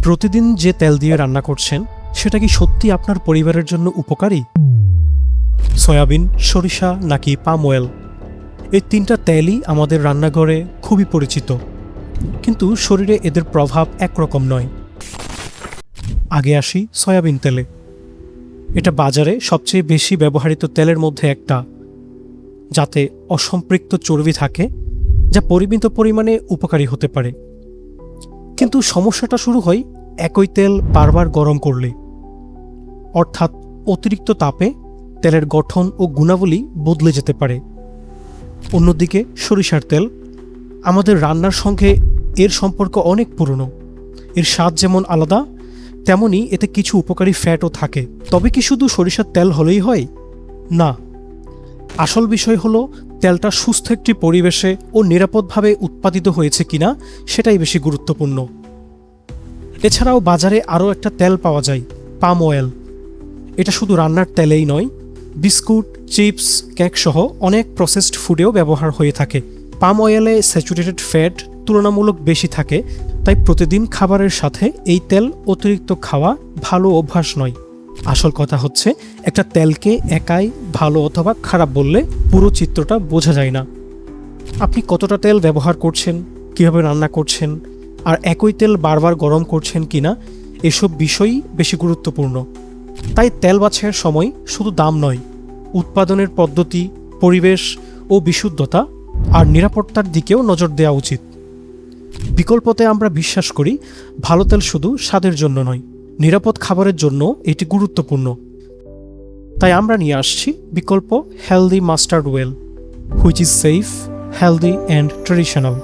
প্রতিদিন যে তেল দিয়ে রান্না করছেন সেটা কি সত্যি আপনার পরিবারের জন্য উপকারী? সয়াবিন, সরিষা নাকি পাম অয়েল, এই তিনটা তেলই আমাদের রান্নাঘরে খুবই পরিচিত, কিন্তু শরীরে এদের প্রভাব একরকম নয়। আগে আসি সয়াবিন তেলে। এটা বাজারে সবচেয়ে বেশি ব্যবহৃত তেলের মধ্যে একটা, যাতে অসম্পৃক্ত চর্বি থাকে, যা পরিমিত পরিমাণে উপকারী হতে পারে। কিন্তু সমস্যাটা শুরু হয় একই তেল বারবার গরম করলে, অর্থাৎ অতিরিক্ত তাপে তেলের গঠন ও গুণাবলী বদলে যেতে পারে। অন্যদিকে সরিষার তেল, আমাদের রান্নার সঙ্গে এর সম্পর্ক অনেক পুরনো। এর স্বাদ যেমন আলাদা, তেমনি এতে কিছু উপকারী ফ্যাটও থাকে। তবে কি শুধু সরিষার তেল হলেই হয়? না, আসল বিষয় হলো তেলটা সুস্থ একটি পরিবেশে ও নিরাপদভাবে উৎপাদিত হয়েছে কিনা, সেটাই বেশি গুরুত্বপূর্ণ। এছাড়াও বাজারে আরও একটা তেল পাওয়া যায়, পাম অয়েল। এটা শুধু রান্নার তেলেই নয়, বিস্কুট, চিপস, কেক সহ অনেক প্রসেসড ফুডেও ব্যবহার হয়ে থাকে। পাম অয়েলে স্যাচুরেটেড ফ্যাট তুলনামূলক বেশি থাকে, তাই প্রতিদিন খাবারের সাথে এই তেল অতিরিক্ত খাওয়া ভালো অভ্যাস নয়। আসল কথা হচ্ছে, একটা তেলকে একাই ভালো অথবা খারাপ বললে পুরো চিত্রটা বোঝা যায় না। আপনি কতটা তেল ব্যবহার করছেন, কীভাবে রান্না করছেন, আর একই তেল বারবার গরম করছেন কিনা, এসব বিষয়ই বেশি গুরুত্বপূর্ণ। তাই তেল বাছাইয়ের সময় শুধু দাম নয়, উৎপাদনের পদ্ধতি, পরিবেশ ও বিশুদ্ধতা আর নিরাপত্তার দিকেও নজর দেওয়া উচিত। বিকল্পতে আমরা বিশ্বাস করি ভালো তেল শুধু স্বাদের জন্য নয়, নিরাপদ খাবারের জন্য এটি গুরুত্বপূর্ণ। তাই আমরা নিয়ে আসছি বিকল্প healthy mustard oil, which is safe, healthy and traditional.